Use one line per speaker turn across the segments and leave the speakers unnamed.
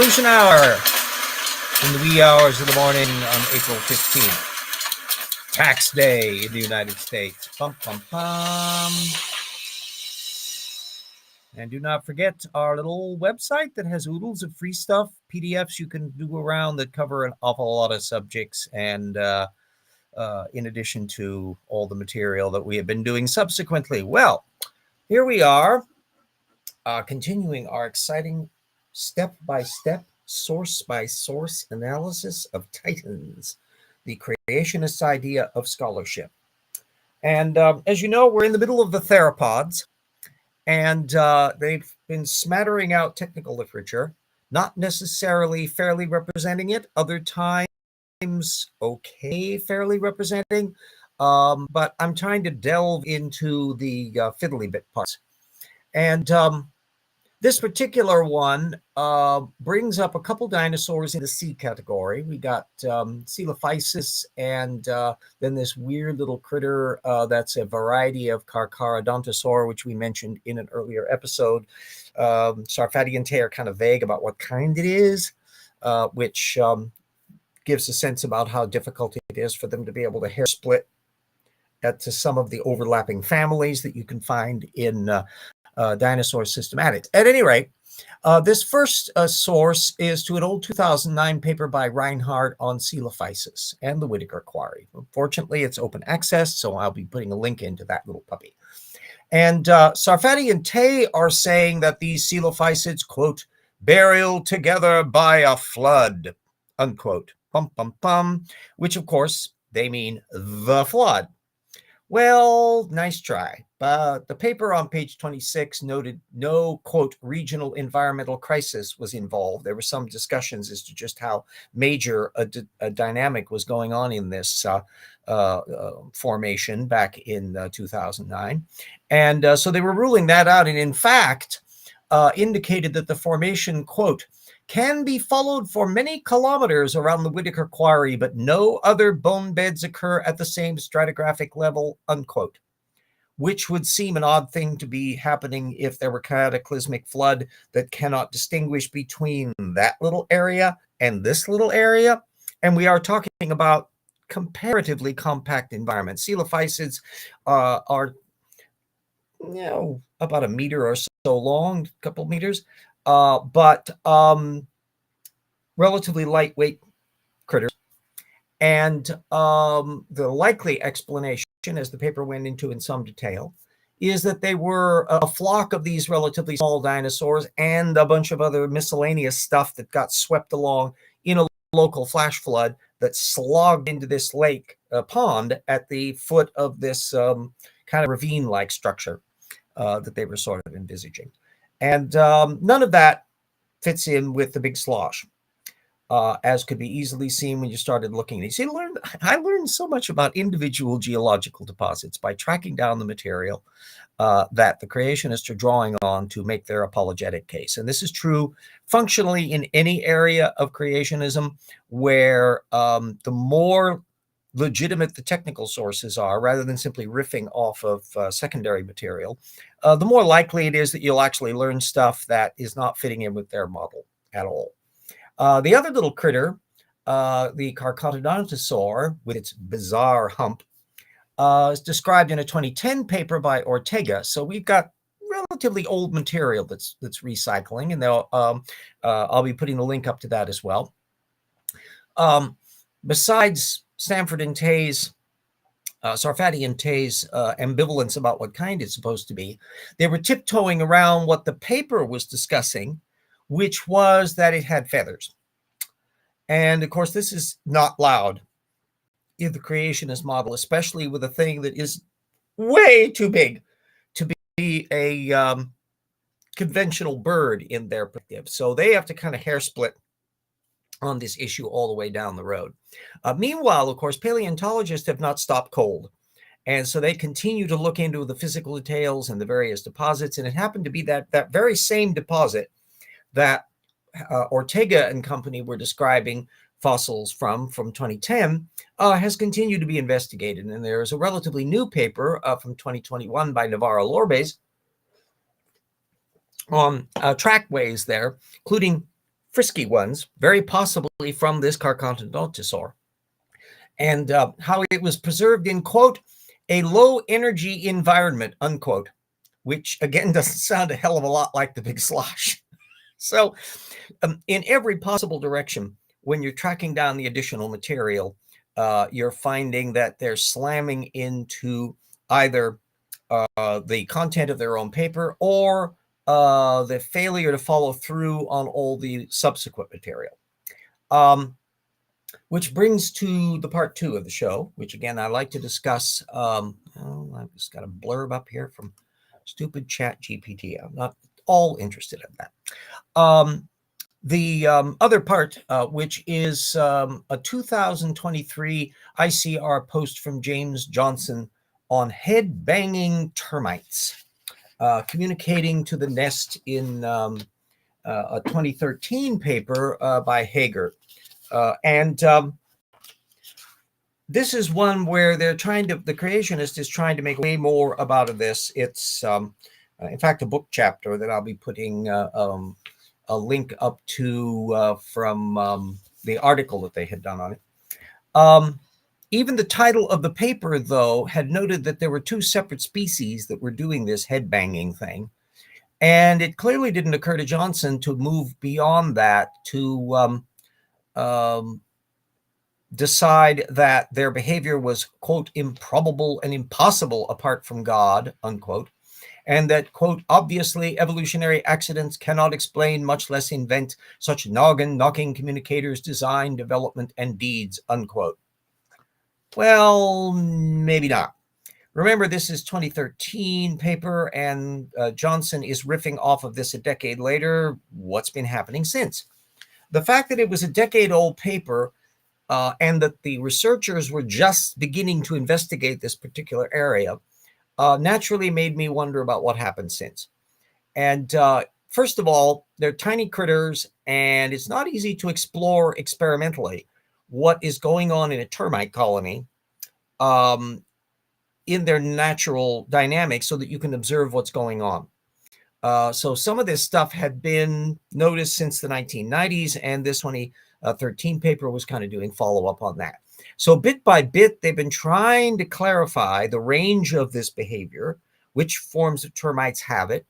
Revolution Hour in the wee hours of the morning on April 15th. Tax Day in the United States. Bum, bum, bum. And do not forget our little website that has oodles of free stuff, PDFs you can do around that cover an awful lot of subjects, and in addition to all the material that we have been doing subsequently. Well, here we are, continuing our exciting step-by-step, source-by-source analysis of Titans, the creationist idea of scholarship. And as you know, we're in the middle of the theropods. And they've been smattering out technical literature, not necessarily fairly representing it, other times okay, fairly representing. But I'm trying to delve into the fiddly bit parts. And this particular one brings up a couple dinosaurs in the C category. We got Coelophysis and then this weird little critter that's a variety of Carcharodontosaur, which we mentioned in an earlier episode. Sarfati and Tay are kind of vague about what kind it is, which gives a sense about how difficult it is for them to be able to hair split to some of the overlapping families that you can find in dinosaur systematics. At any rate, this first source is to an old 2009 paper by Reinhardt on Coelophysis and the Whittaker Quarry. Unfortunately, it's open access, so I'll be putting a link into that little puppy. And Sarfati and Tay are saying that these Coelophysids, quote, burial together by a flood, unquote, pum, pum, pum, which of course they mean the flood. Well, nice try. But the paper on page 26 noted no, quote, regional environmental crisis was involved. There were some discussions as to just how major a dynamic was going on in this formation back in 2009. And so they were ruling that out. And in fact, indicated that the formation, quote, can be followed for many kilometers around the Whittaker Quarry, but no other bone beds occur at the same stratigraphic level, unquote, which would seem an odd thing to be happening if there were cataclysmic flood that cannot distinguish between that little area and this little area. And we are talking about comparatively compact environments. Coelophysids are, about a meter or so long, a couple meters. But relatively lightweight critters. And the likely explanation, as the paper went into in some detail, is that they were a flock of these relatively small dinosaurs and a bunch of other miscellaneous stuff that got swept along in a local flash flood that slogged into this lake pond at the foot of this kind of ravine-like structure that they were sort of envisaging. And none of that fits in with the big slosh, as could be easily seen when you started looking. You see, I learned so much about individual geological deposits by tracking down the material that the creationists are drawing on to make their apologetic case. And this is true functionally in any area of creationism where the more legitimate the technical sources are, rather than simply riffing off of secondary material, the more likely it is that you'll actually learn stuff that is not fitting in with their model at all. The other little critter, the Carcharodontosaur, with its bizarre hump, is described in a 2010 paper by Ortega. So we've got relatively old material that's recycling, and I'll be putting the link up to that as well. Besides Stanford and Tay's, Sarfati and Tay's ambivalence about what kind it's supposed to be, they were tiptoeing around what the paper was discussing, which was that it had feathers. And of course, this is not allowed in the creationist model, especially with a thing that is way too big to be a conventional bird in their perspective. So they have to kind of hair split on this issue all the way down the road. Meanwhile, of course, paleontologists have not stopped cold. And so they continue to look into the physical details and the various deposits. And it happened to be that very same deposit that Ortega and company were describing fossils from 2010 has continued to be investigated. And there is a relatively new paper from 2021 by Navarro Lorbes on trackways there, including frisky ones, very possibly from this Carcharodontosaur, and how it was preserved in, quote, a low energy environment, unquote, which again doesn't sound a hell of a lot like the big slosh. So in every possible direction, when you're tracking down the additional material, you're finding that they're slamming into either the content of their own paper or the failure to follow through on all the subsequent material. Which brings to the part 2 of the show, which again, I like to discuss. I've just got a blurb up here from stupid chat GPT. I'm not all interested in that. The other part, which is a 2023 ICR post from James Johnson on head-banging termites, communicating to the nest in a 2013 paper by Hager. And this is one where the creationist is trying to make way more about this. It's, in fact, a book chapter that I'll be putting a link up to from the article that they had done on it. Even the title of the paper, though, had noted that there were 2 separate species that were doing this head-banging thing. And it clearly didn't occur to Johnson to move beyond that to decide that their behavior was, quote, improbable and impossible apart from God, unquote, and that, quote, obviously evolutionary accidents cannot explain, much less invent, such noggin-knocking communicators' design, development, and deeds, unquote. Well, maybe not. Remember, this is 2013 paper, and Johnson is riffing off of this a decade later. What's been happening since? The fact that it was a decade-old paper and that the researchers were just beginning to investigate this particular area naturally made me wonder about what happened since. And first of all, they're tiny critters, and it's not easy to explore experimentally what is going on in a termite colony in their natural dynamics so that you can observe what's going on. So some of this stuff had been noticed since the 1990s, and this 2013 paper was kind of doing follow-up on that. So bit by bit, they've been trying to clarify the range of this behavior, which forms of termites have it,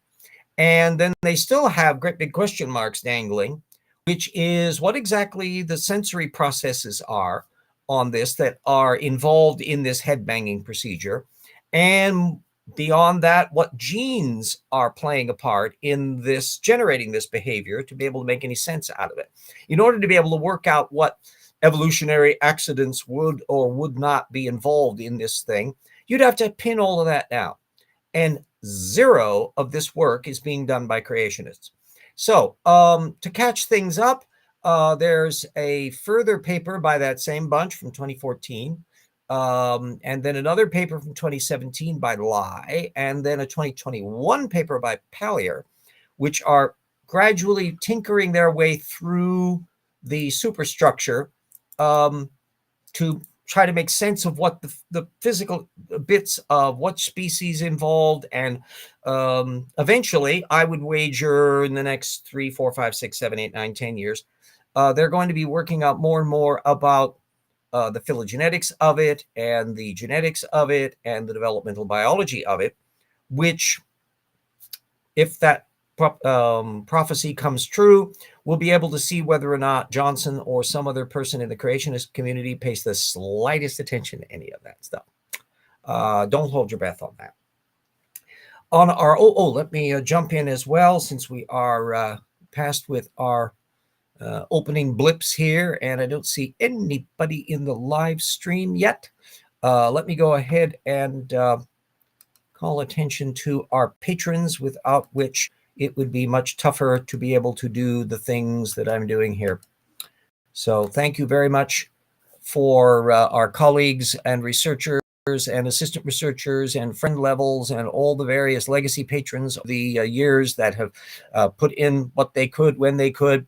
and then they still have great big question marks dangling, which is what exactly the sensory processes are on this that are involved in this head-banging procedure, and beyond that, what genes are playing a part in this, generating this behavior to be able to make any sense out of it. In order to be able to work out what evolutionary accidents would or would not be involved in this thing, you'd have to pin all of that down. And zero of this work is being done by creationists. So to catch things up, there's a further paper by that same bunch from 2014. And then another paper from 2017 by Lai, and then a 2021 paper by Pallier, which are gradually tinkering their way through the superstructure to try to make sense of what the physical bits of what species involved. And eventually, I would wager in the next 3, 4, 5, 6, 7, 8, 9, 10 years, they're going to be working out more and more about the phylogenetics of it and the genetics of it and the developmental biology of it, which, if that prophecy comes true, we'll be able to see whether or not Johnson or some other person in the creationist community pays the slightest attention to any of that stuff. Don't hold your breath on that. On our, let me jump in as well, since we are past with our opening blips here, and I don't see anybody in the live stream yet. Let me go ahead and call attention to our patrons, without which it would be much tougher to be able to do the things that I'm doing here. So thank you very much for our colleagues and researchers and assistant researchers and friend levels and all the various legacy patrons of the years that have put in what they could when they could.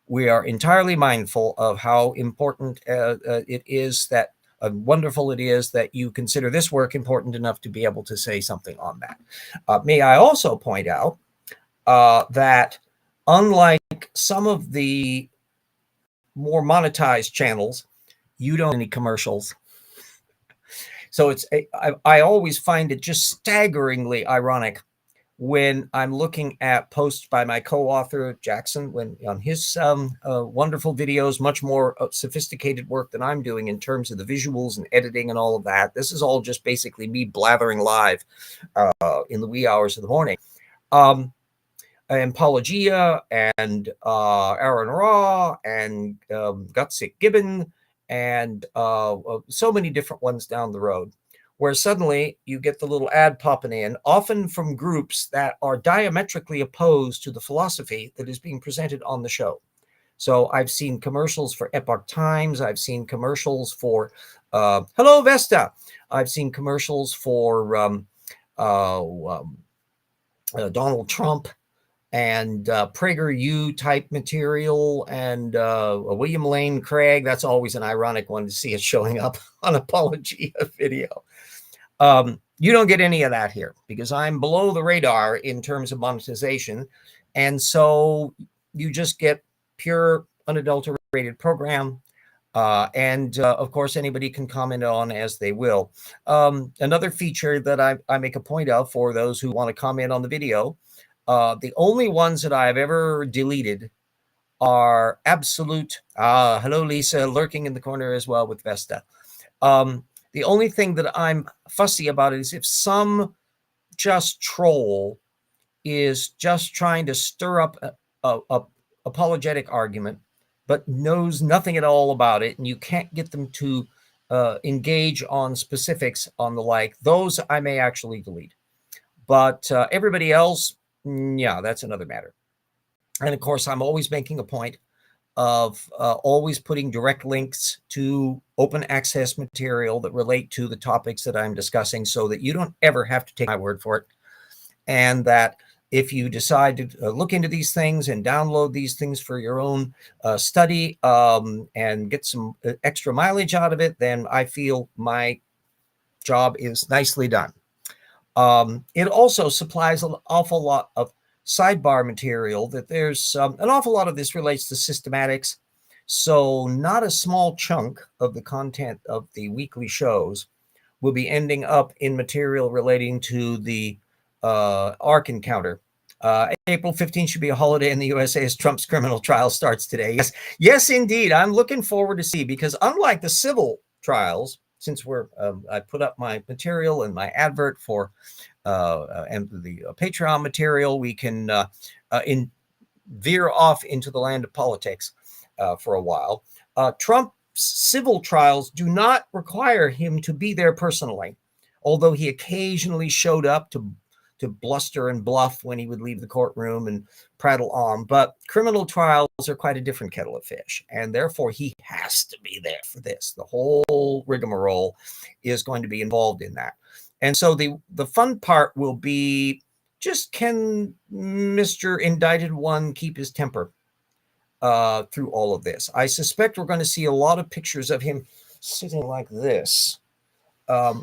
We are entirely mindful of how important it is that wonderful it is that you consider this work important enough to be able to say something on that. May I also point out that Unlike some of the more monetized channels, you don't have any commercials. So I always find it just staggeringly ironic when I'm looking at posts by my co-author Jackson, when on his wonderful videos, much more sophisticated work than I'm doing in terms of the visuals and editing and all of that. This is all just basically me blathering live in the wee hours of the morning. And Apologia and Aaron Raw and Gutsick Gibbon and so many different ones down the road, where suddenly you get the little ad popping in, often from groups that are diametrically opposed to the philosophy that is being presented on the show. So I've seen commercials for Epoch Times. I've seen commercials for Hello Vesta. I've seen commercials for Donald Trump and PragerU type material and William Lane Craig. That's always an ironic one to see it showing up on Apologia video. You don't get any of that here because I'm below the radar in terms of monetization. And so you just get pure unadulterated program. And of course, anybody can comment on as they will. Another feature that I make a point of for those who want to comment on the video, the only ones that I've ever deleted are absolute. Hello, Lisa, lurking in the corner as well with Vesta. The only thing that I'm fussy about is if some just troll is just trying to stir up a apologetic argument, but knows nothing at all about it, and you can't get them to engage on specifics on the like, those I may actually delete. But everybody else, yeah, that's another matter. And of course, I'm always making a point of always putting direct links to open access material that relate to the topics that I'm discussing so that you don't ever have to take my word for it. And that if you decide to look into these things and download these things for your own study and get some extra mileage out of it, then I feel my job is nicely done. It also supplies an awful lot of sidebar material that there's an awful lot of this relates to systematics. So not a small chunk of the content of the weekly shows will be ending up in material relating to the Ark encounter. April 15th should be a holiday in the USA as Trump's criminal trial starts today. Yes, indeed. I'm looking forward to see, because unlike the civil trials, since I put up my material and my advert for and the Patreon material, we can veer off into the land of politics for a while. Trump's civil trials do not require him to be there personally, although he occasionally showed up to bluster and bluff when he would leave the courtroom and prattle on. But criminal trials are quite a different kettle of fish, and therefore he has to be there for this. The whole rigmarole is going to be involved in that. And so the fun part will be, just can Mr. Indicted One keep his temper through all of this? I suspect we're going to see a lot of pictures of him sitting like this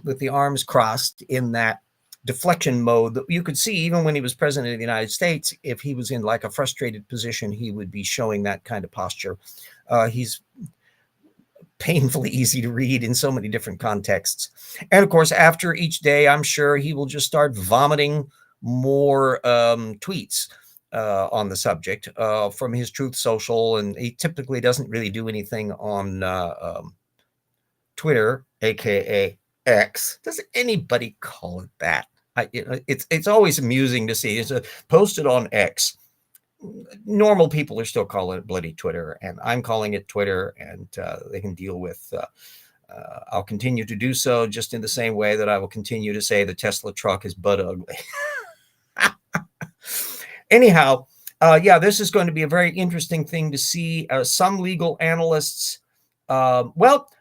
with the arms crossed in that deflection mode that you could see even when he was president of the United States. If he was in like a frustrated position, he would be showing that kind of posture. He's painfully easy to read in so many different contexts. And of course, after each day, I'm sure he will just start vomiting more tweets on the subject from his Truth Social. And he typically doesn't really do anything on Twitter, aka X. Does anybody call it that? It's always amusing to see. It's posted on X. Normal people are still calling it bloody Twitter, and I'm calling it Twitter, and they can deal with. I'll continue to do so, just in the same way that I will continue to say the Tesla truck is butt ugly. Anyhow, yeah, this is going to be a very interesting thing to see. Some legal analysts, well,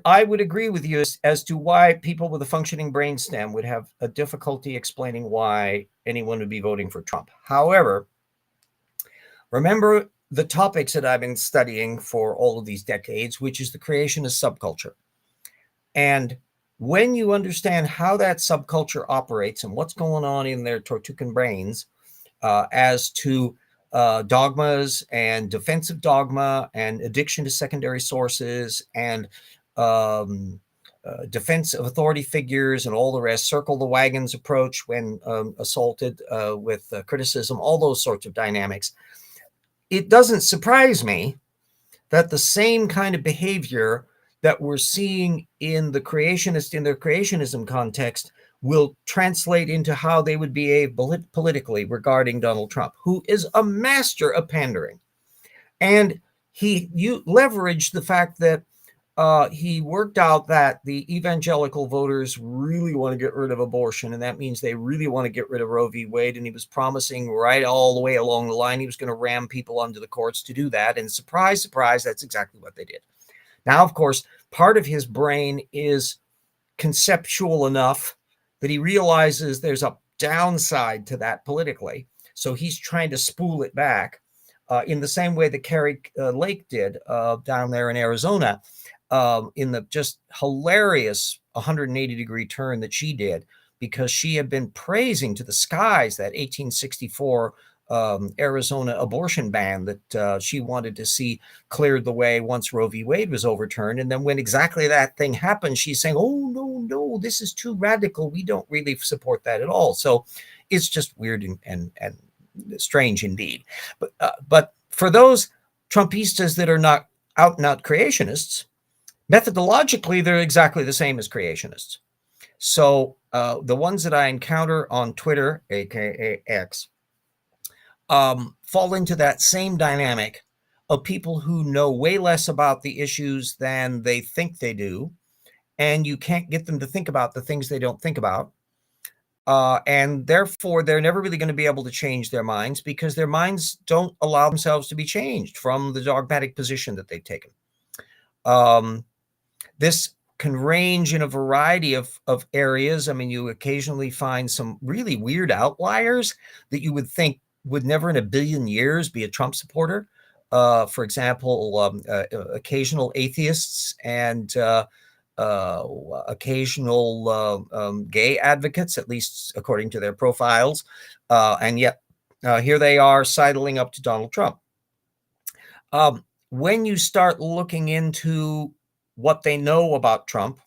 I would agree with you as to why people with a functioning brainstem would have a difficulty explaining why anyone would be voting for Trump. However, remember the topics that I've been studying for all of these decades, which is the creation of subculture. And when you understand how that subculture operates and what's going on in their Tortugan brains as to dogmas and defensive dogma and addiction to secondary sources and defense of authority figures and all the rest, circle the wagons approach when assaulted with criticism, all those sorts of dynamics. It doesn't surprise me that the same kind of behavior that we're seeing in the creationism context will translate into how they would behave politically regarding Donald Trump, who is a master of pandering. And you leveraged the fact that he worked out that the evangelical voters really want to get rid of abortion, and that means they really want to get rid of Roe v. Wade. And he was promising right all the way along the line he was going to ram people onto the courts to do that. And surprise, surprise, that's exactly what they did. Now, of course, part of his brain is conceptual enough that he realizes there's a downside to that politically. So he's trying to spool it back in the same way that Carrie Lake did down there in Arizona. In the just hilarious 180-degree turn that she did, because she had been praising to the skies that 1864 Arizona abortion ban that she wanted to see cleared the way once Roe v. Wade was overturned. And then when exactly that thing happened, she's saying, oh, no, this is too radical. We don't really support that at all. So it's just weird and strange indeed. But for those Trumpistas that are not out and out creationists, methodologically, they're exactly the same as creationists. So the ones that I encounter on Twitter, aka X, fall into that same dynamic of people who know way less about the issues than they think they do, and you can't get them to think about the things they don't think about. And therefore, they're never really going to be able to change their minds because their minds don't allow themselves to be changed from the dogmatic position that they've taken. This can range in a variety of areas. I mean, you occasionally find some really weird outliers that you would think would never in a billion years be a Trump supporter. For example, occasional atheists and occasional gay advocates, at least according to their profiles. And yet here they are sidling up to Donald Trump. When you start looking into what they know about Trump,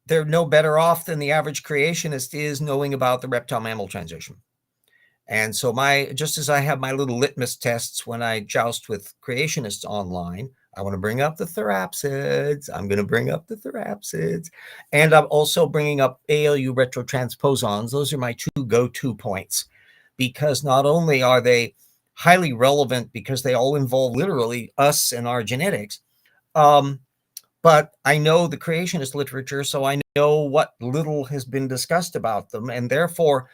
they're no better off than the average creationist is knowing about the reptile-mammal transition. And so just as I have my little litmus tests when I joust with creationists online, I want to bring up the therapsids. I'm going to bring up the therapsids. And I'm also bringing up ALU retrotransposons. Those are my two go-to points, because not only are they highly relevant because they all involve literally us and our genetics, but I know the creationist literature, so I know what little has been discussed about them, and therefore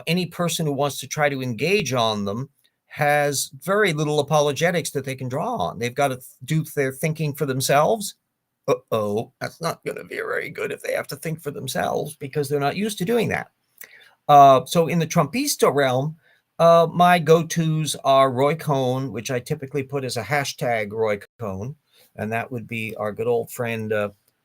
any person who wants to try to engage on them has very little apologetics that they can draw on. They've got to do their thinking for themselves. That's not going to be very good if they have to think for themselves because they're not used to doing that. So in the Trumpista realm, my go-tos are Roy Cohn, which I typically put as a hashtag Roy Cohn, and that would be our good old friend.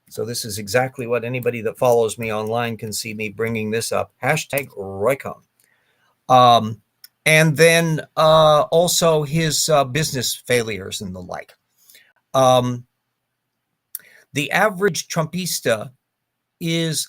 So this is exactly what anybody that follows me online can see me bringing this up. Hashtag Roy Cohn. And then also his business failures and the like. The average Trumpista is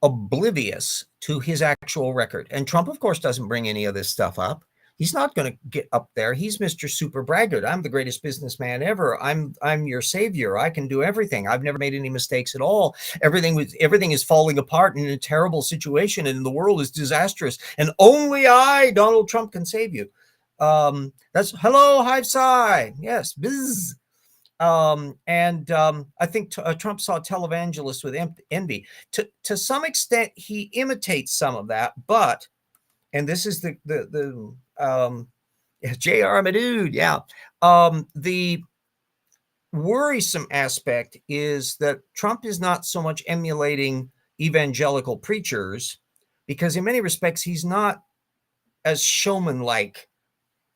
oblivious to his actual record. And Trump, of course, doesn't bring any of this stuff up. He's not going to get up there. He's Mr. Super Braggart. I'm the greatest businessman ever. I'm your savior. I can do everything. I've never made any mistakes at all. Everything is falling apart in a terrible situation, and the world is disastrous. And only I, Donald Trump, can save you. That's hello, hive psi. Yes, biz. I think Trump saw televangelists with envy. To some extent, he imitates some of that, but, and this is the JR, I'm a dude, yeah. The worrisome aspect is that Trump is not so much emulating evangelical preachers, because in many respects, he's not as showman-like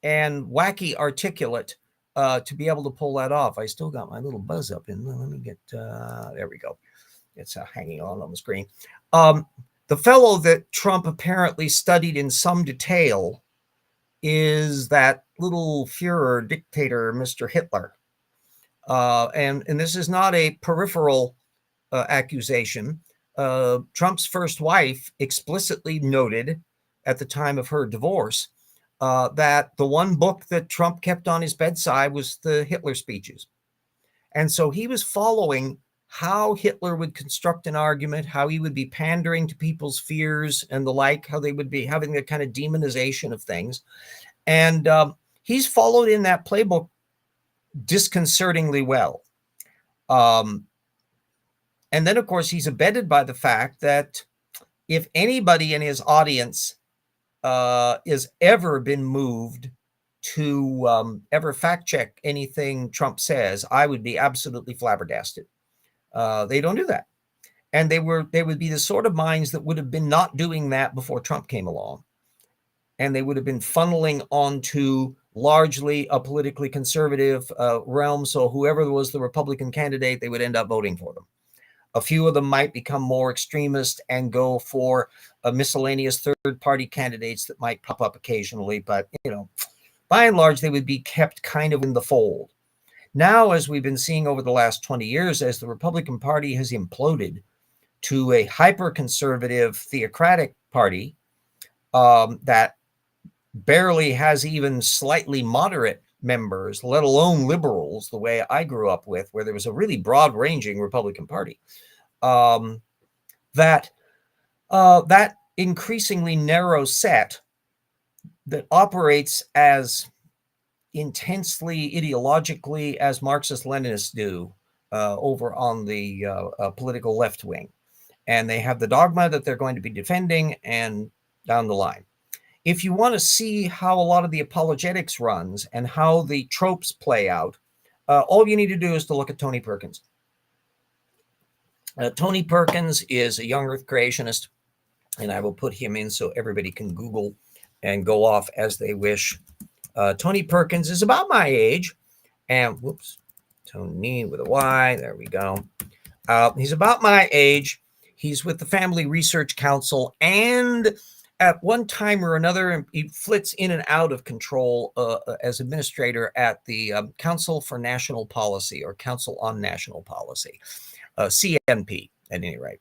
and wacky articulate to be able to pull that off. I still got my little buzz up in. Let me get, there we go. It's hanging on the screen. The fellow that Trump apparently studied in some detail is that little Führer dictator, Mr. Hitler. And this is not a peripheral accusation. Trump's first wife explicitly noted at the time of her divorce that the one book that Trump kept on his bedside was the Hitler speeches. And so he was following how Hitler would construct an argument, how he would be pandering to people's fears and the like, how they would be having a kind of demonization of things. And he's followed in that playbook disconcertingly well. And then, of course, he's abetted by the fact that if anybody in his audience is ever been moved to ever fact check anything Trump says, I would be absolutely flabbergasted. They don't do that. And they would be the sort of minds that would have been not doing that before Trump came along. And they would have been funneling onto largely a politically conservative realm. So whoever was the Republican candidate, they would end up voting for them. A few of them might become more extremist and go for miscellaneous third-party candidates that might pop up occasionally. But, by and large, they would be kept kind of in the fold. Now, as we've been seeing over the last 20 years, as the Republican Party has imploded to a hyper-conservative theocratic party that barely has even slightly moderate members, let alone liberals, the way I grew up with, where there was a really broad-ranging Republican Party, that increasingly narrow set that operates as intensely ideologically as Marxist-Leninists do over on the political left wing. And they have the dogma that they're going to be defending and down the line. If you want to see how a lot of the apologetics runs and how the tropes play out, all you need to do is to look at Tony Perkins. Tony Perkins is a young earth creationist, and I will put him in so everybody can Google and go off as they wish. Tony Perkins is about my age, and Tony with a Y, there we go. He's about my age. He's with the Family Research Council, and at one time or another, he flits in and out of control as administrator at the Council for National Policy, or Council on National Policy, CNP at any rate,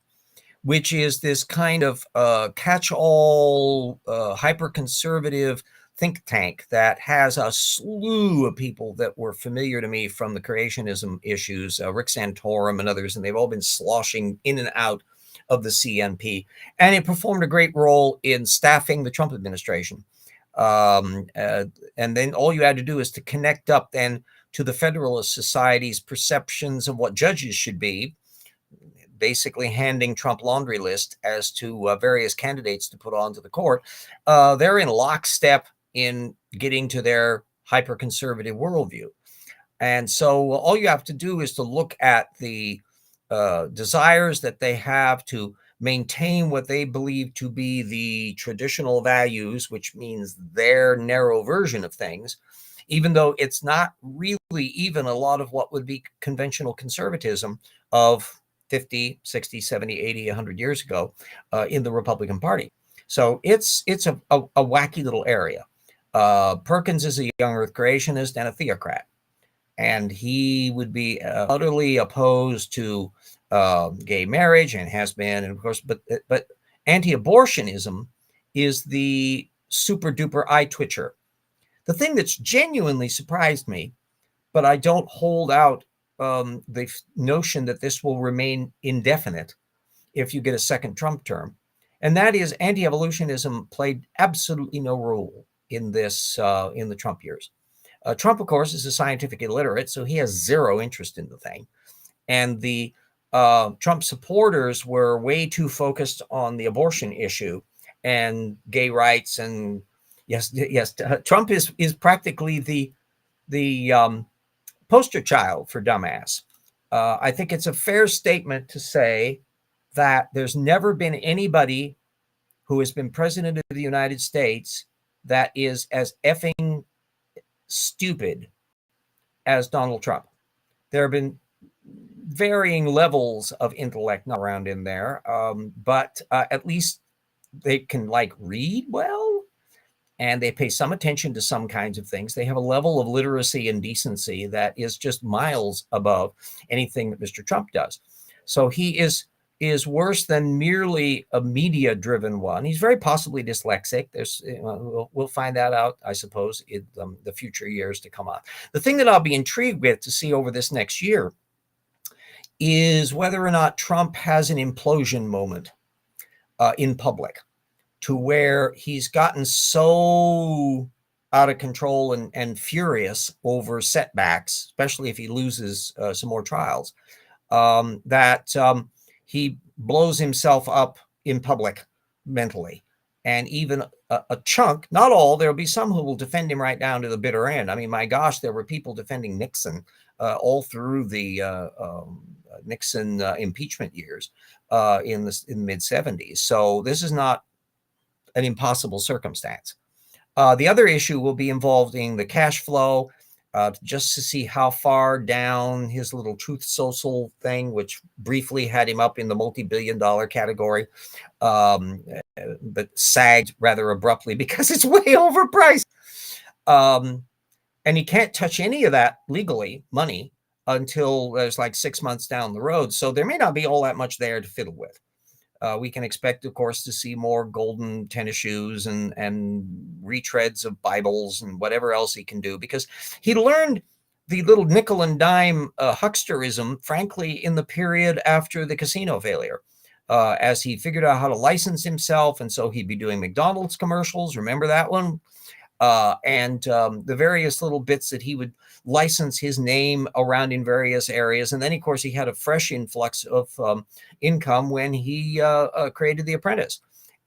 which is this kind of catch-all, hyper-conservative think tank that has a slew of people that were familiar to me from the creationism issues, Rick Santorum and others, and they've all been sloshing in and out of the CNP. And it performed a great role in staffing the Trump administration. And then all you had to do is to connect up then to the Federalist Society's perceptions of what judges should be, basically handing Trump laundry list as to various candidates to put onto the court. They're in lockstep in getting to their hyper-conservative worldview. And so all you have to do is to look at the desires that they have to maintain what they believe to be the traditional values, which means their narrow version of things, even though it's not really even a lot of what would be conventional conservatism of 50, 60, 70, 80, 100 years ago in the Republican Party. So it's a wacky little area. Perkins is a young earth creationist and a theocrat. And he would be utterly opposed to gay marriage and has been, and of course, but anti-abortionism is the super duper eye twitcher. The thing that's genuinely surprised me, but I don't hold out the notion that this will remain indefinite if you get a second Trump term, and that is anti-evolutionism played absolutely no role in this in the Trump years. Trump, of course, is a scientific illiterate, so he has zero interest in the thing. And the Trump supporters were way too focused on the abortion issue and gay rights. And yes, Trump is practically the poster child for dumbass. I think it's a fair statement to say that there's never been anybody who has been president of the United States that is as effing stupid as Donald Trump. There have been varying levels of intellect around in there, but at least they can read well. and they pay some attention to some kinds of things. They have a level of literacy and decency that is just miles above anything that Mr. Trump does. So he is worse than merely a media-driven one. He's very possibly dyslexic. We'll find that out, I suppose, in the future years to come on. The thing that I'll be intrigued with to see over this next year is whether or not Trump has an implosion moment in public, to where he's gotten so out of control and furious over setbacks, especially if he loses some more trials, that he blows himself up in public mentally. And even a chunk, not all, there'll be some who will defend him right down to the bitter end. I mean, my gosh, there were people defending Nixon all through the Nixon impeachment years in the mid 70s. So this is not an impossible circumstance. The other issue will be involving the cash flow, just to see how far down his little Truth Social thing, which briefly had him up in the multi-billion-dollar category, but sagged rather abruptly because it's way overpriced. And he can't touch any of that legally, money, until there's like 6 months down the road. So there may not be all that much there to fiddle with. We can expect, of course, to see more golden tennis shoes and retreads of Bibles and whatever else he can do, because he learned the little nickel and dime hucksterism, frankly, in the period after the casino failure, as he figured out how to license himself. And so he'd be doing McDonald's commercials. Remember that one? And the various little bits that he would license his name around in various areas. And then, of course, he had a fresh influx of income when he created The Apprentice.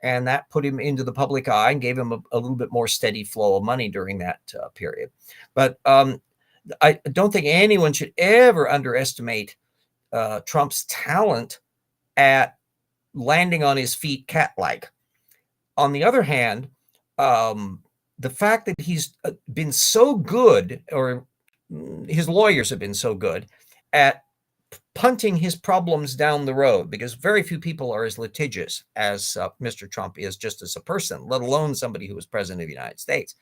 And that put him into the public eye and gave him a little bit more steady flow of money during that period. But I don't think anyone should ever underestimate Trump's talent at landing on his feet cat-like. On the other hand, the fact that he's been so good, or his lawyers have been so good at punting his problems down the road, because very few people are as litigious as Mr. Trump is just as a person, let alone somebody who was president of the United States.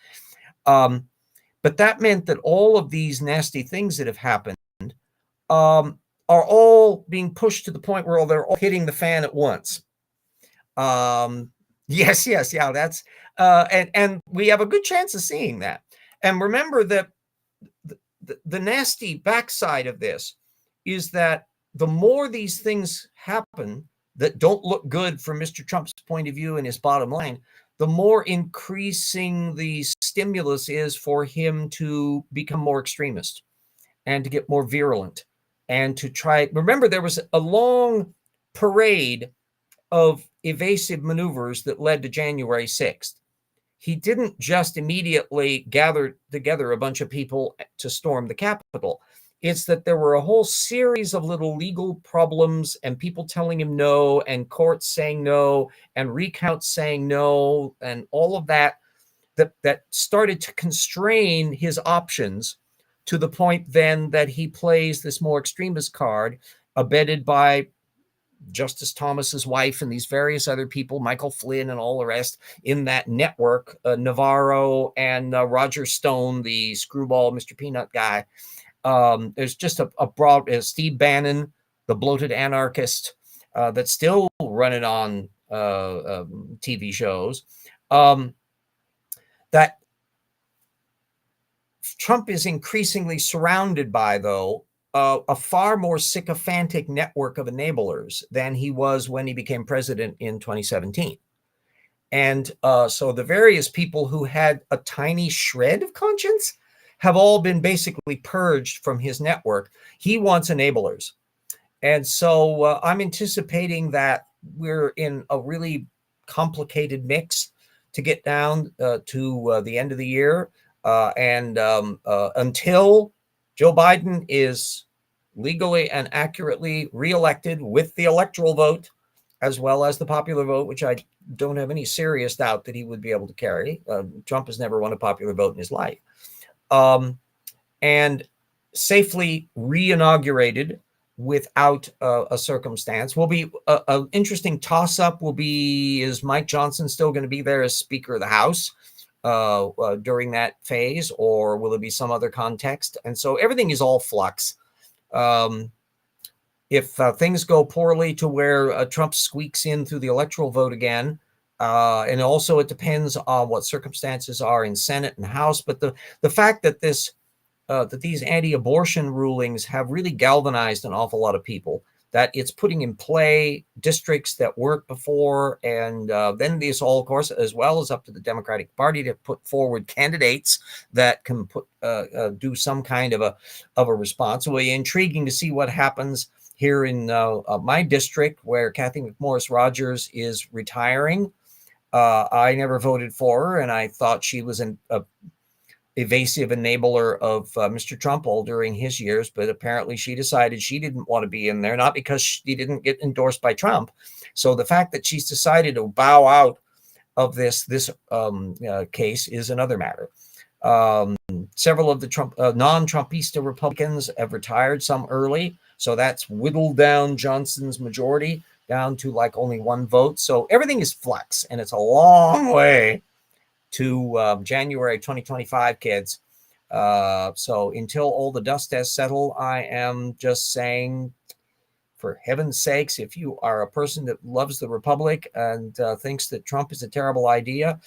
But that meant that all of these nasty things that have happened are all being pushed to the point where they're all hitting the fan at once. Yes, yeah, that's and we have a good chance of seeing that. And remember that the nasty backside of this is that the more these things happen that don't look good from Mr. Trump's point of view and his bottom line, the more increasing the stimulus is for him to become more extremist and to get more virulent and to try. Remember, there was a long parade of evasive maneuvers that led to January 6th. He didn't just immediately gather together a bunch of people to storm the Capitol. It's that there were a whole series of little legal problems and people telling him no, and courts saying no, and recounts saying no, and all of that started to constrain his options, to the point then that he plays this more extremist card, abetted by Justice Thomas's wife and these various other people, Michael Flynn and all the rest in that network, Navarro and Roger Stone, the screwball Mr. Peanut guy. There's just a broad, Steve Bannon, the bloated anarchist, that's still running on TV shows. That Trump is increasingly surrounded by, though, a far more sycophantic network of enablers than he was when he became president in 2017. And so the various people who had a tiny shred of conscience have all been basically purged from his network. He wants enablers. And so I'm anticipating that we're in a really complicated mix to get down to the end of the year. And until Joe Biden is legally and accurately reelected with the electoral vote, as well as the popular vote, which I don't have any serious doubt that he would be able to carry. Trump has never won a popular vote in his life. And safely re-inaugurated without a circumstance. Will be an interesting toss-up will be, is Mike Johnson still going to be there as Speaker of the House? during that phase, or will it be some other context? And so everything is all flux. If things go poorly to where Trump squeaks in through the electoral vote again, and also it depends on what circumstances are in Senate and House. But the fact that that these anti-abortion rulings have really galvanized an awful lot of people, that it's putting in play districts that weren't before. And then this all, of course, as well as up to the Democratic Party to put forward candidates that can do some kind of a response. It will be intriguing to see what happens here in my district, where Kathy McMorris Rogers is retiring. I never voted for her, and I thought she was a evasive enabler of Mr. Trump all during his years, but apparently she decided she didn't want to be in there, not because she didn't get endorsed by Trump. So the fact that she's decided to bow out of this case is another matter. Several of the non-Trumpista Republicans have retired, some early, so that's whittled down Johnson's majority down to like only one vote. So everything is flux, and it's a long way to January 2025, kids. So until all the dust has settled, I am just saying, for heaven's sakes, if you are a person that loves the Republic and thinks that Trump is a terrible idea,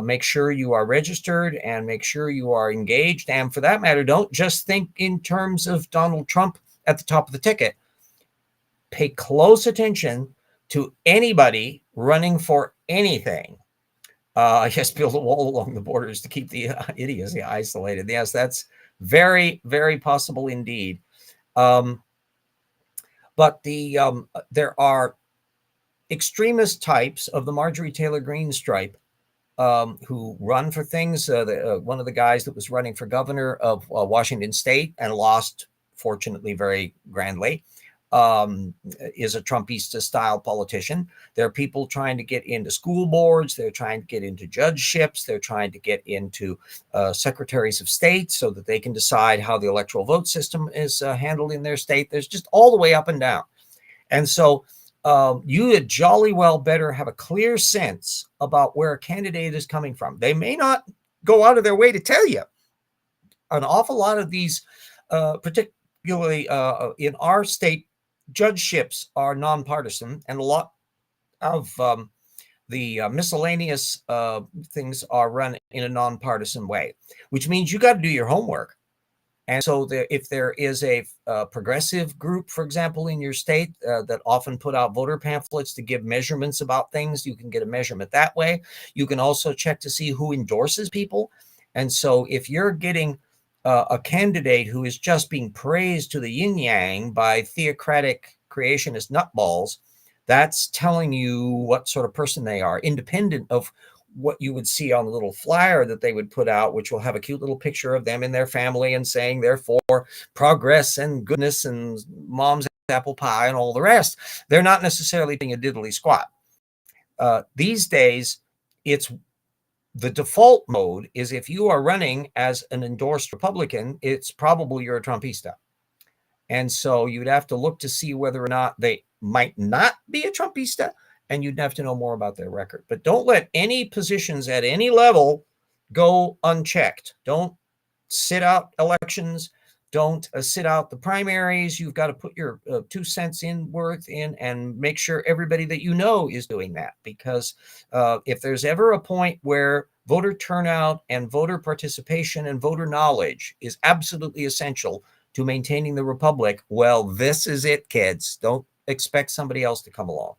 make sure you are registered and make sure you are engaged. And for that matter, don't just think in terms of Donald Trump at the top of the ticket. Pay close attention to anybody running for anything. Yes, build a wall along the borders to keep the idiocy isolated. Yes, that's very, very possible indeed. But there are extremist types of the Marjorie Taylor Greene stripe who run for things. One of the guys that was running for governor of Washington State and lost, fortunately, very grandly, is a Trumpista-style politician. There are people trying to get into school boards. They're trying to get into judgeships. They're trying to get into secretaries of state so that they can decide how the electoral vote system is handled in their state. There's just all the way up and down. And so you had jolly well better have a clear sense about where a candidate is coming from. They may not go out of their way to tell you. An awful lot of these, particularly in our state, judgeships are nonpartisan, and a lot of the miscellaneous things are run in a nonpartisan way, which means you got to do your homework. And so if there is a progressive group, for example, in your state that often put out voter pamphlets to give measurements about things, you can get a measurement that way. You can also check to see who endorses people. And so if you're getting a candidate who is just being praised to the yin yang by theocratic creationist nutballs, that's telling you what sort of person they are, independent of what you would see on the little flyer that they would put out, which will have a cute little picture of them and their family and saying they're for progress and goodness and mom's apple pie and all the rest. They're not necessarily being a diddly squat. These days, it's the default mode is if you are running as an endorsed Republican, it's probably you're a Trumpista. And so you'd have to look to see whether or not they might not be a Trumpista, and you'd have to know more about their record. But don't let any positions at any level go unchecked. Don't sit out elections. Don't sit out the primaries. You've got to put your 2 cents worth in and make sure everybody that you know is doing that. Because if there's ever a point where voter turnout and voter participation and voter knowledge is absolutely essential to maintaining the republic, well, this is it, kids. Don't expect somebody else to come along.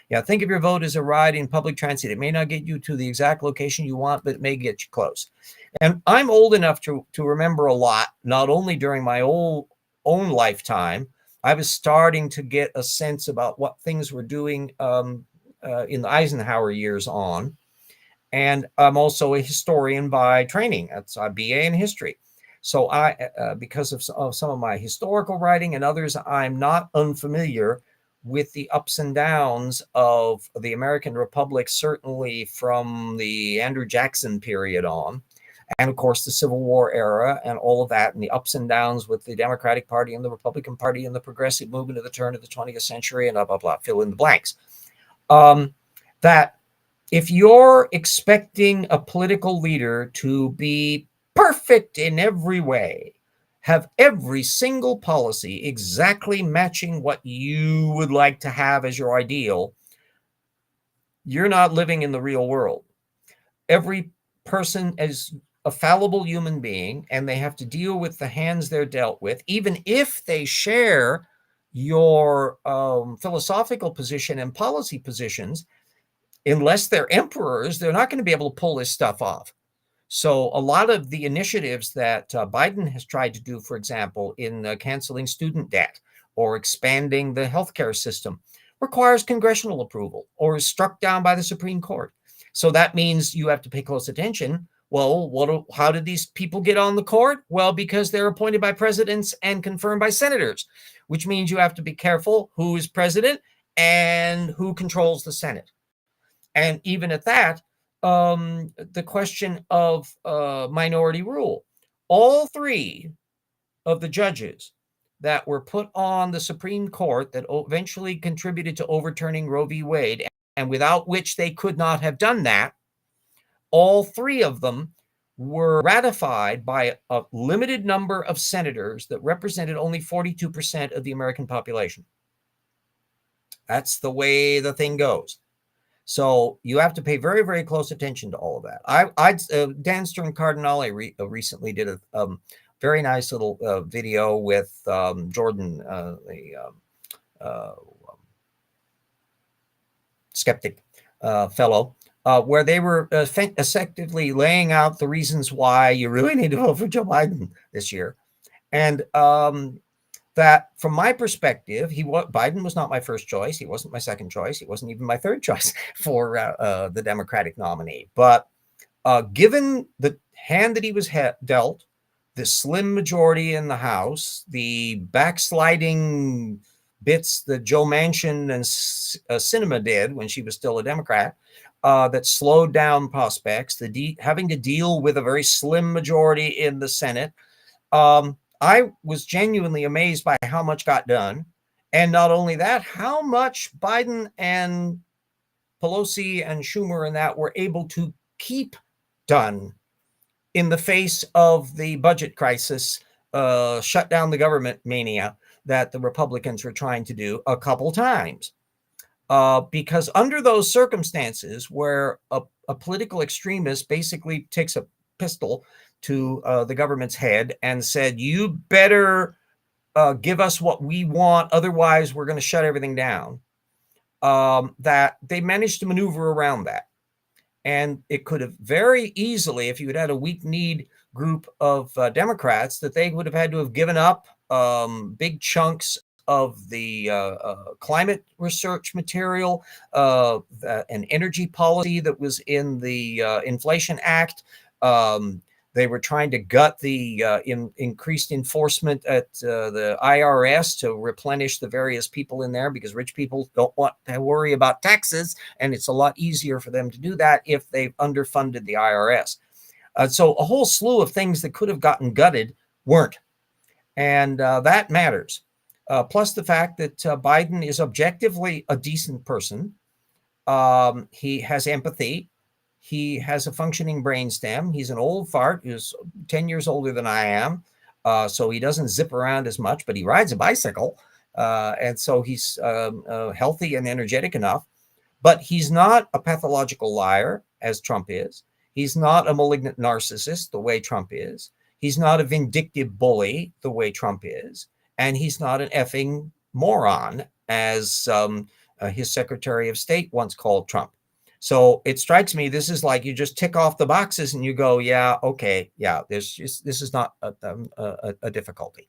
Yeah, think of your vote as a ride in public transit. It may not get you to the exact location you want, but it may get you close. And I'm old enough to remember a lot, not only during my own lifetime. I was starting to get a sense about what things were doing in the Eisenhower years on. And I'm also a historian by training. That's a BA in history. So because of some of my historical writing and others, I'm not unfamiliar with the ups and downs of the American Republic, certainly from the Andrew Jackson period on, and of course the Civil War era and all of that, and the ups and downs with the Democratic Party and the Republican Party and the progressive movement of the turn of the 20th century and blah, blah, blah, fill in the blanks. That if you're expecting a political leader to be perfect in every way, have every single policy exactly matching what you would like to have as your ideal, you're not living in the real world. Every person is a fallible human being, and they have to deal with the hands they're dealt with, even if they share your philosophical position and policy positions. Unless they're emperors, they're not going to be able to pull this stuff off. So a lot of the initiatives that Biden has tried to do, for example, in canceling student debt or expanding the healthcare system, requires congressional approval or is struck down by the Supreme Court. So that means you have to pay close attention. Well, how did these people get on the court? Well, because they're appointed by presidents and confirmed by senators, which means you have to be careful who is president and who controls the Senate. And even at that, the question of minority rule. All three of the judges that were put on the Supreme Court that eventually contributed to overturning Roe v. Wade, and without which they could not have done that, all three of them were ratified by a limited number of senators that represented only 42% of the American population. That's the way the thing goes. So you have to pay very, very close attention to all of that. Dan Stern Cardinale recently did a very nice little video with Jordan, the skeptic fellow, where they were effectively laying out the reasons why you really need to vote for Joe Biden this year. And that from my perspective, Biden was not my first choice. He wasn't my second choice. He wasn't even my third choice for the Democratic nominee. But given the hand that he was dealt, the slim majority in the House, the backsliding bits that Joe Manchin and Sinema did when she was still a Democrat, that slowed down prospects, having to deal with a very slim majority in the Senate, I was genuinely amazed by how much got done. And not only that, how much Biden and Pelosi and Schumer and that were able to keep done in the face of the budget crisis, shut down the government mania that the Republicans were trying to do a couple times. Because under those circumstances where a political extremist basically takes a pistol to the government's head and said, you better give us what we want, otherwise we're going to shut everything down, that they managed to maneuver around that. And it could have very easily, if you had had a weak-kneed group of Democrats, that they would have had to have given up big chunks of the climate research material, an energy policy that was in the Inflation Act. They were trying to gut the increased enforcement at the IRS to replenish the various people in there, because rich people don't want to worry about taxes, and it's a lot easier for them to do that if they've underfunded the IRS. So a whole slew of things that could have gotten gutted weren't, and that matters. Plus the fact that Biden is objectively a decent person. He has empathy. He has a functioning brainstem. He's an old fart who's 10 years older than I am. So he doesn't zip around as much, but he rides a bicycle. And so he's healthy and energetic enough. But he's not a pathological liar, as Trump is. He's not a malignant narcissist, the way Trump is. He's not a vindictive bully, the way Trump is. And he's not an effing moron, as his Secretary of State once called Trump. So it strikes me, this is like you just tick off the boxes and you go, yeah, okay, yeah, this is not a difficulty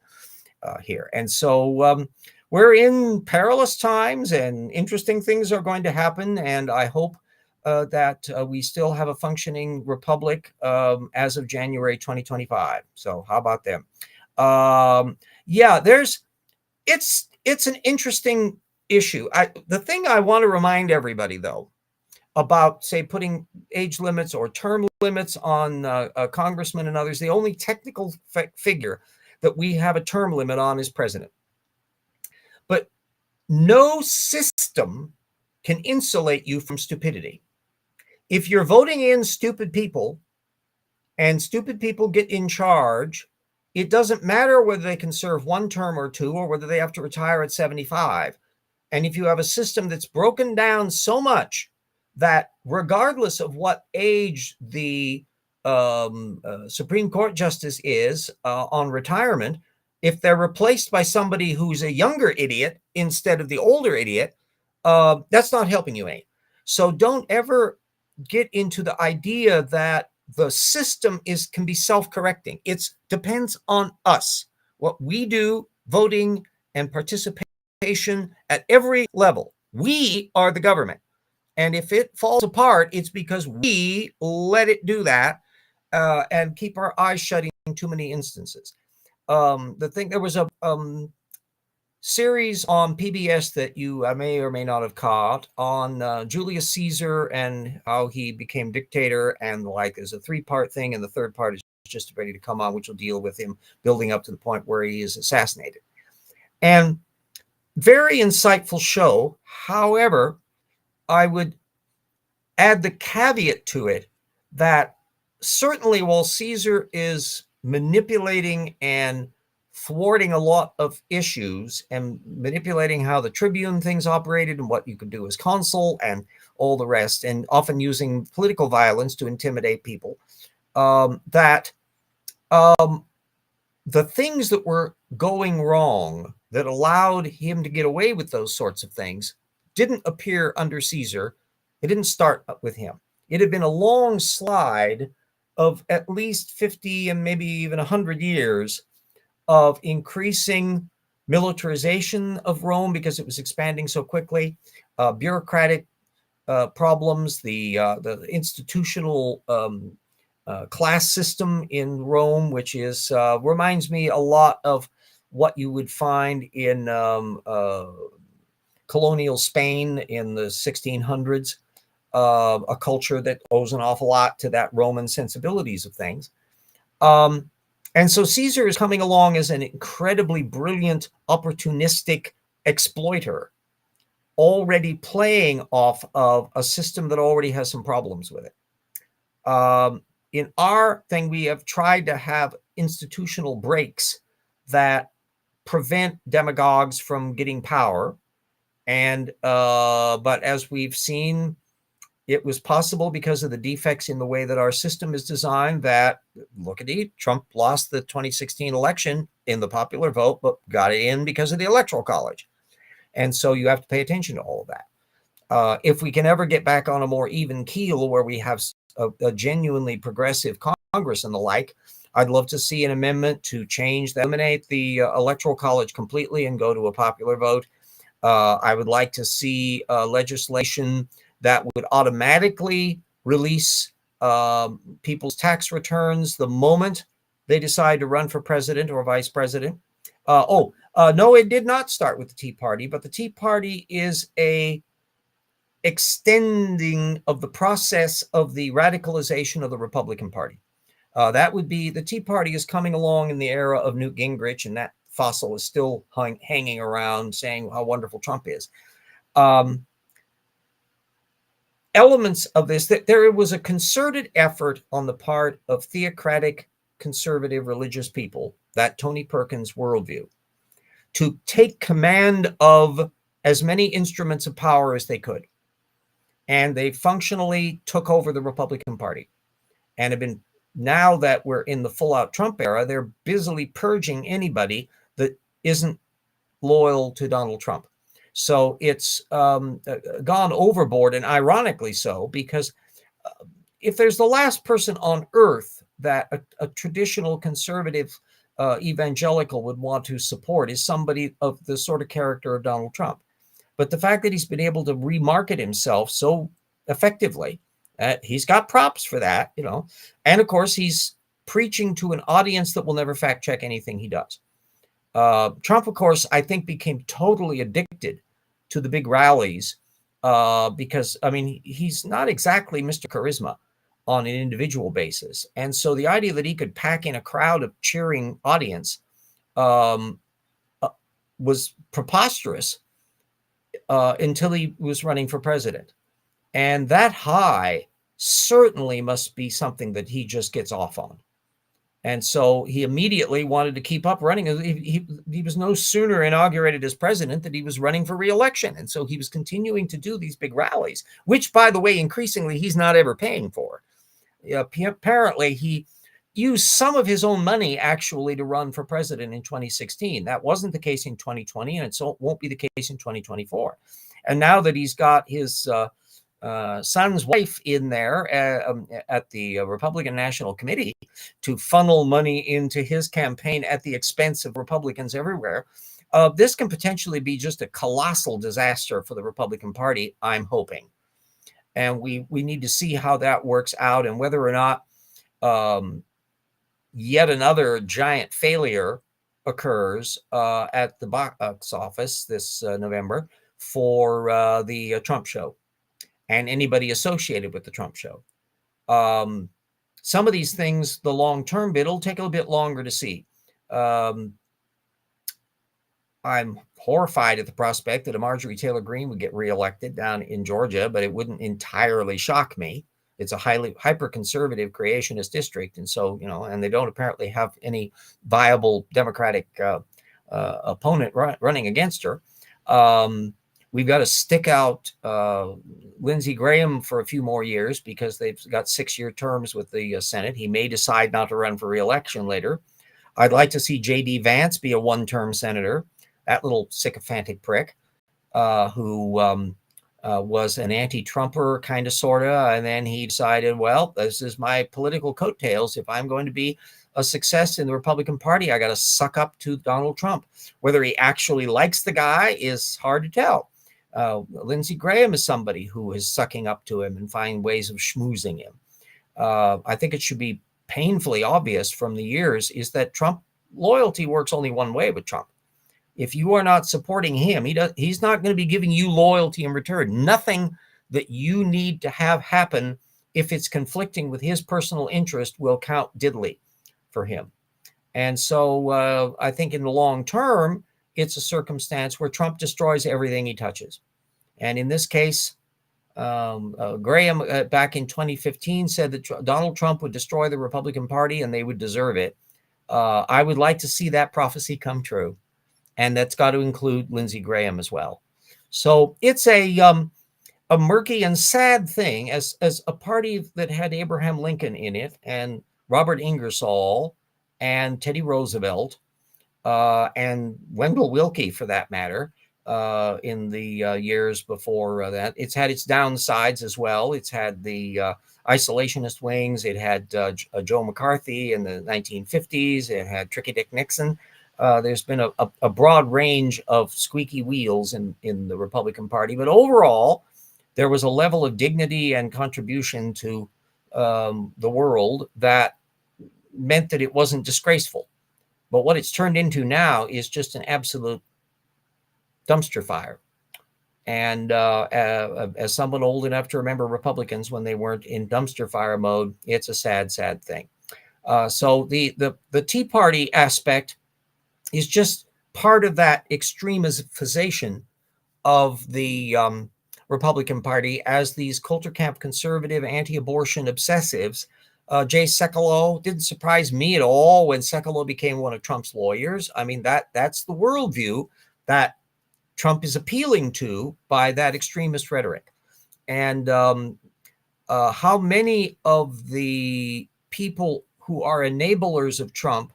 here. And so we're in perilous times, and interesting things are going to happen. And I hope that we still have a functioning republic as of January 2025. So how about them? Yeah, it's an interesting issue. The thing I want to remind everybody, though, about, say, putting age limits or term limits on congressmen and others, the only technical figure that we have a term limit on is president. But no system can insulate you from stupidity. if you're voting in stupid people and stupid people get in charge, it doesn't matter whether they can serve one term or two or whether they have to retire at 75. And if you have a system that's broken down so much that regardless of what age the Supreme Court justice is on retirement, if they're replaced by somebody who's a younger idiot instead of the older idiot, that's not helping you any. So don't ever get into the idea that the system can be self-correcting. It depends on us, what we do, voting and participation at every level. We are the government. And if it falls apart, it's because we let it do that and keep our eyes shut in too many instances. There was a series on PBS that you may or may not have caught on Julius Caesar and how he became dictator, and like there's a 3-part thing, and the 3rd part is just ready to come on, which will deal with him building up to the point where he is assassinated. And very insightful show. However, I would add the caveat to it that certainly while Caesar is manipulating and thwarting a lot of issues and manipulating how the tribune things operated and what you could do as consul and all the rest, and often using political violence to intimidate people, that the things that were going wrong that allowed him to get away with those sorts of things didn't appear under Caesar. It didn't start with him. It had been a long slide of at least 50 and maybe even 100 years of increasing militarization of Rome because it was expanding so quickly, bureaucratic problems, the institutional class system in Rome, which is reminds me a lot of what you would find in colonial Spain in the 1600s, a culture that owes an awful lot to that Roman sensibilities of things. And so Caesar is coming along as an incredibly brilliant, opportunistic exploiter, already playing off of a system that already has some problems with it. In our thing, we have tried to have institutional breaks that prevent demagogues from getting power. And but as we've seen, it was possible because of the defects in the way that our system is designed that, look at it, Trump lost the 2016 election in the popular vote, but got it in because of the Electoral College. And so you have to pay attention to all of that. If we can ever get back on a more even keel where we have a genuinely progressive Congress and the like, I'd love to see an amendment to eliminate the Electoral College completely and go to a popular vote. I would like to see legislation that would automatically release people's tax returns the moment they decide to run for president or vice president. No, it did not start with the Tea Party, but the Tea Party is a extending of the process of the radicalization of the Republican Party. That would be, the Tea Party is coming along in the era of Newt Gingrich, and that fossil is still hanging around saying how wonderful Trump is. Elements of this, that there was a concerted effort on the part of theocratic, conservative, religious people, that Tony Perkins worldview, to take command of as many instruments of power as they could. And they functionally took over the Republican Party and have been, now that we're in the full-out Trump era, they're busily purging anybody that isn't loyal to Donald Trump. So it's gone overboard, and ironically so, because if there's the last person on earth that a traditional conservative evangelical would want to support is somebody of the sort of character of Donald Trump. But the fact that he's been able to remarket himself so effectively, he's got props for that, you know. And of course, he's preaching to an audience that will never fact check anything he does. Trump, of course, I think became totally addicted to the big rallies because, I mean, he's not exactly Mr. Charisma on an individual basis. And so the idea that he could pack in a crowd of cheering audience was preposterous until he was running for president. And that high certainly must be something that he just gets off on. And so he immediately wanted to keep up running. He was no sooner inaugurated as president that he was running for re-election. And so he was continuing to do these big rallies, which, by the way, increasingly he's not ever paying for. Apparently, he used some of his own money actually to run for president in 2016. That wasn't the case in 2020, and it won't be the case in 2024. And now that he's got his son's wife in there at the Republican National Committee to funnel money into his campaign at the expense of Republicans everywhere, this can potentially be just a colossal disaster for the Republican Party, I'm hoping. And we need to see how that works out, and whether or not yet another giant failure occurs at the box office this November for the Trump show and anybody associated with the Trump show. Some of these things, the long-term bit, will take a little bit longer to see. I'm horrified at the prospect that a Marjorie Taylor Greene would get reelected down in Georgia, but it wouldn't entirely shock me. It's a highly hyper-conservative creationist district. And so, and they don't apparently have any viable Democratic opponent running against her. We've got to stick out Lindsey Graham for a few more years because they've got 6-year terms with the Senate. He may decide not to run for re-election later. I'd like to see J.D. Vance be a one-term senator, that little sycophantic prick who was an anti-Trumper kind of, sort of, and then he decided, well, this is my political coattails. If I'm going to be a success in the Republican Party, I got to suck up to Donald Trump. Whether he actually likes the guy is hard to tell. Lindsey Graham is somebody who is sucking up to him and finding ways of schmoozing him. I think it should be painfully obvious from the years is that Trump loyalty works only one way with Trump. If you are not supporting him, he's not going to be giving you loyalty in return. Nothing that you need to have happen, if it's conflicting with his personal interest, will count diddly for him. And so I think in the long term, it's a circumstance where Trump destroys everything he touches. And in this case, Graham back in 2015 said that Donald Trump would destroy the Republican Party and they would deserve it. I would like to see that prophecy come true. And that's got to include Lindsey Graham as well. So it's a murky and sad thing as a party that had Abraham Lincoln in it and Robert Ingersoll and Teddy Roosevelt and Wendell Willkie, for that matter, in the years before that. It's had its downsides as well. It's had the isolationist wings. It had Joe McCarthy in the 1950s. It had Tricky Dick Nixon. There's been a broad range of squeaky wheels in the Republican Party. But overall, there was a level of dignity and contribution to the world that meant that it wasn't disgraceful. But what it's turned into now is just an absolute dumpster fire. And as someone old enough to remember Republicans when they weren't in dumpster fire mode, it's a sad, sad thing. So the Tea Party aspect is just part of that extremization of the Republican Party as these culture camp conservative anti-abortion obsessives. Jay Sekulow didn't surprise me at all when Sekulow became one of Trump's lawyers. I mean, that's the worldview that Trump is appealing to by that extremist rhetoric. And how many of the people who are enablers of Trump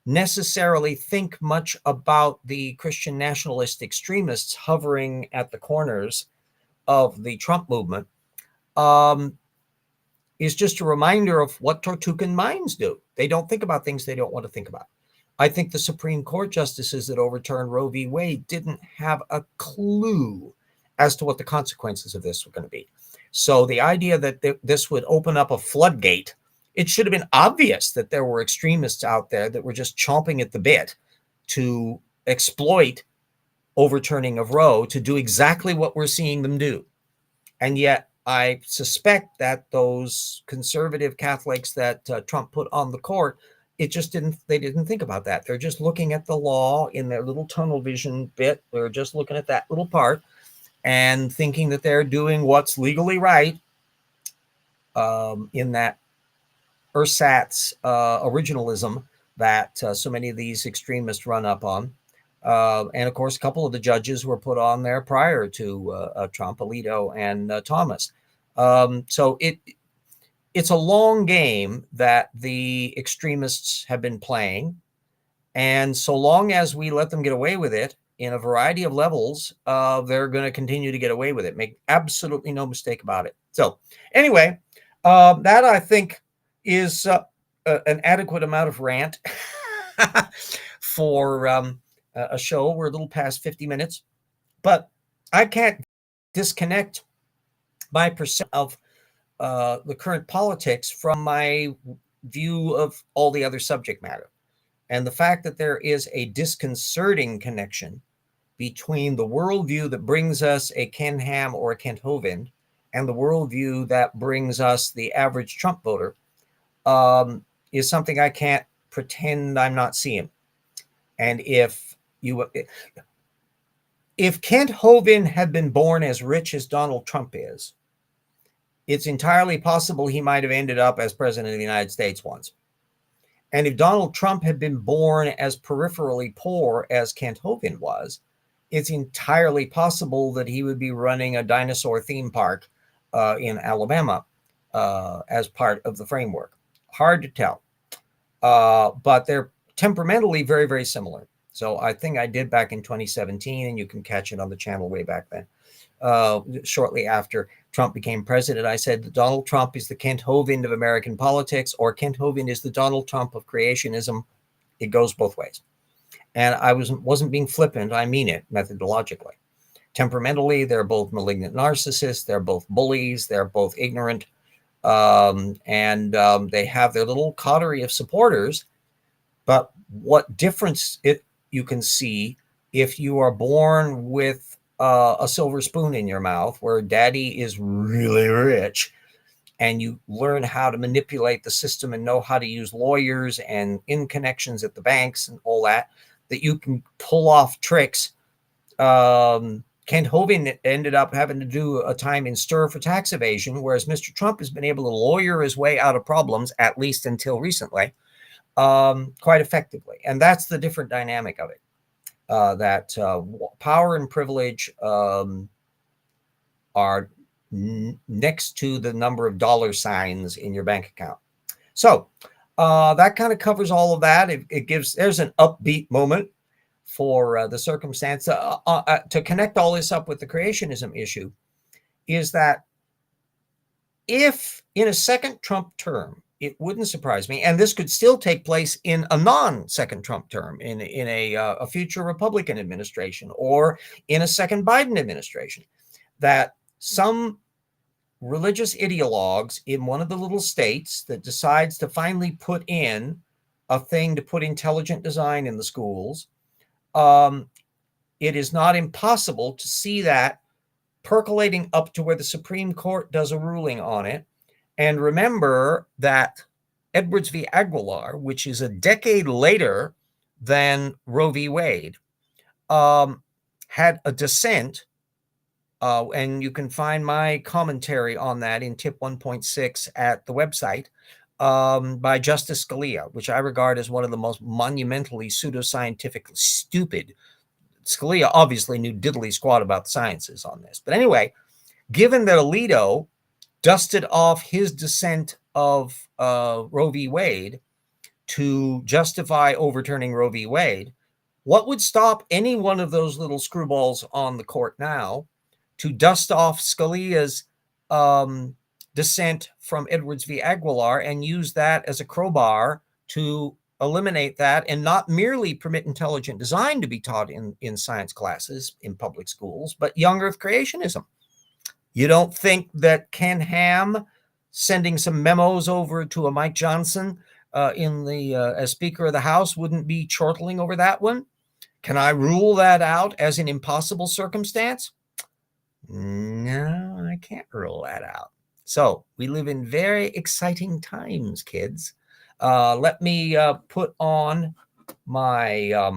necessarily think much about the Christian nationalist extremists hovering at the corners of the Trump movement is just a reminder of what Tortugan minds do. They don't think about things they don't want to think about. I think the Supreme Court justices that overturned Roe v. Wade didn't have a clue as to what the consequences of this were going to be. So the idea that this would open up a floodgate, it should have been obvious that there were extremists out there that were just chomping at the bit to exploit overturning of Roe to do exactly what we're seeing them do. And yet I suspect that those conservative Catholics that Trump put on the court, they didn't think about that. They're just looking at the law in their little tunnel vision bit. They're just looking at that little part and thinking that they're doing what's legally right. in that ersatz originalism that so many of these extremists run up on. And of course, a couple of the judges were put on there prior to Trump, Alito and Thomas. So it's a long game that the extremists have been playing. And so long as we let them get away with it in a variety of levels, they're going to continue to get away with it. Make absolutely no mistake about it. So anyway, that I think is an adequate amount of rant for a show. We're a little past 50 minutes, but I can't disconnect my perception of the current politics from my view of all the other subject matter. And the fact that there is a disconcerting connection between the worldview that brings us a Ken Ham or a Kent Hovind and the worldview that brings us the average Trump voter is something I can't pretend I'm not seeing. And if Kent Hovind had been born as rich as Donald Trump is, it's entirely possible he might have ended up as president of the United States once. And if Donald Trump had been born as peripherally poor as Kent Hovind was, it's entirely possible that he would be running a dinosaur theme park in Alabama as part of the framework. Hard to tell. But they're temperamentally very, very similar. So I think I did back in 2017, and you can catch it on the channel way back then. Shortly after Trump became president, I said that Donald Trump is the Kent Hovind of American politics, or Kent Hovind is the Donald Trump of creationism. It goes both ways. And I wasn't being flippant. I mean it methodologically. Temperamentally, they're both malignant narcissists. They're both bullies. They're both ignorant. And they have their little coterie of supporters. But what difference you can see if you are born with a silver spoon in your mouth, where daddy is really rich, and you learn how to manipulate the system and know how to use lawyers and in connections at the banks and all that you can pull off tricks. Kent Hovind ended up having to do a time in stir for tax evasion, whereas Mr. Trump has been able to lawyer his way out of problems, at least until recently, quite effectively. And that's the different dynamic of it. That power and privilege are next to the number of dollar signs in your bank account. So that kind of covers all of that. There's an upbeat moment for the circumstance. To connect all this up with the creationism issue is that if in a second Trump term, it wouldn't surprise me, and this could still take place in a non-second Trump term, in a future Republican administration, or in a second Biden administration, that some religious ideologues in one of the little states that decides to finally put in a thing to put intelligent design in the schools, it is not impossible to see that percolating up to where the Supreme Court does a ruling on it. And remember that Edwards v. Aguilar, which is a decade later than Roe v. Wade, had a dissent, and you can find my commentary on that in tip 1.6 at the website, by Justice Scalia, which I regard as one of the most monumentally pseudoscientific, stupid. Scalia obviously knew diddly squat about the sciences on this. But anyway, given that Alito dusted off his dissent of Roe v. Wade to justify overturning Roe v. Wade, what would stop any one of those little screwballs on the court now to dust off Scalia's dissent from Edwards v. Aguilar and use that as a crowbar to eliminate that and not merely permit intelligent design to be taught in science classes in public schools, but young earth creationism? You don't think that Ken Ham sending some memos over to a Mike Johnson as Speaker of the House wouldn't be chortling over that one? Can I rule that out as an impossible circumstance? No, I can't rule that out. So we live in very exciting times, kids. Let me put on my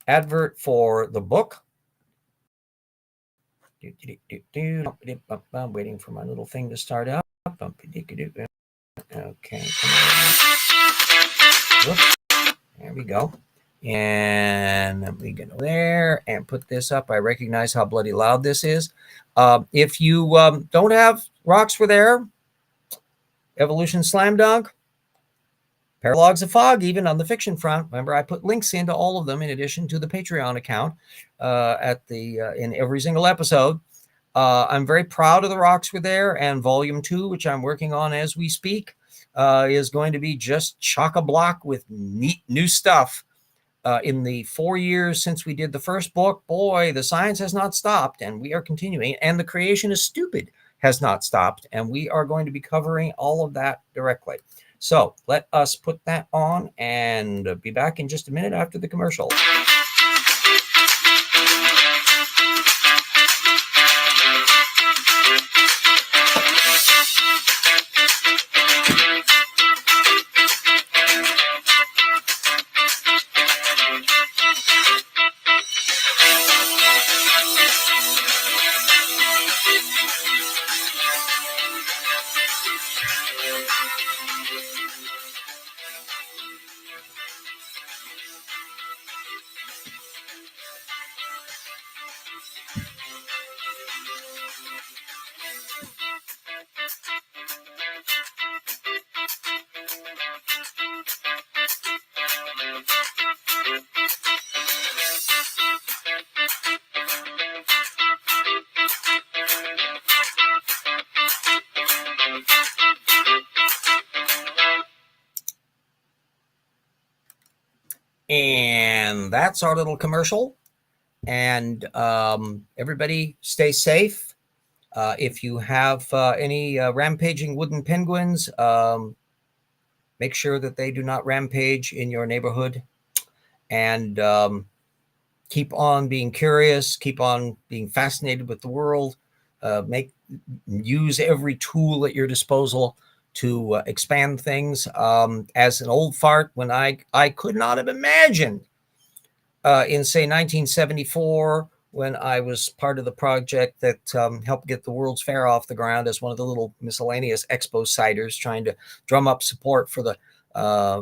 advert for the book. I'm waiting for my little thing to start out. Okay. Whoops. There we go. And let me get there and put this up. I recognize how bloody loud this is. If you don't have Rocks for There, Evolution Slam Dunk, Paralogs of Fog, even on the fiction front. Remember, I put links into all of them in addition to the Patreon account in every single episode. I'm very proud of the Rocks Were There, and Volume 2, which I'm working on as we speak, is going to be just chock-a-block with neat new stuff. In the 4 years since we did the first book, boy, the science has not stopped, and we are continuing. And The Creation is Stupid has not stopped, and we are going to be covering all of that directly. So let us put that on and be back in just a minute after the commercial. And that's our little commercial. And everybody stay safe. If you have any rampaging wooden penguins, make sure that they do not rampage in your neighborhood. And keep on being curious, keep on being fascinated with the world, use every tool at your disposal to expand things. As an old fart, when I could not have imagined in, say, 1974, when I was part of the project that helped get the World's Fair off the ground as one of the little miscellaneous expo ciders trying to drum up support for the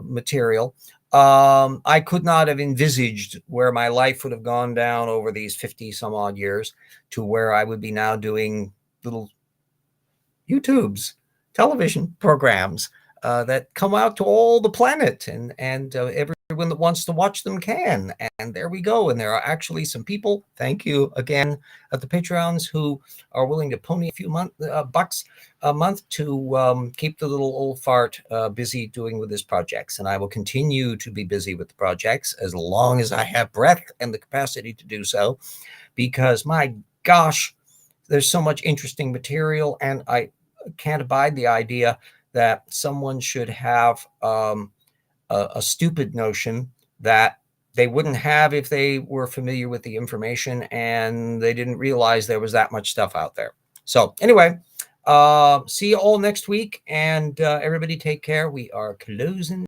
material. I could not have envisaged where my life would have gone down over these 50 some odd years to where I would be now doing little YouTubes, television programs that come out to all the planet, and everyone that wants to watch them can. And there we go. And there are actually some people, thank you again, at the Patreons, who are willing to pony a few bucks a month to keep the little old fart busy doing with his projects. And I will continue to be busy with the projects as long as I have breath and the capacity to do so, because my gosh, there's so much interesting material, and I can't abide the idea that someone should have a stupid notion that they wouldn't have if they were familiar with the information and they didn't realize there was that much stuff out there. So anyway, see you all next week, and everybody take care. We are closing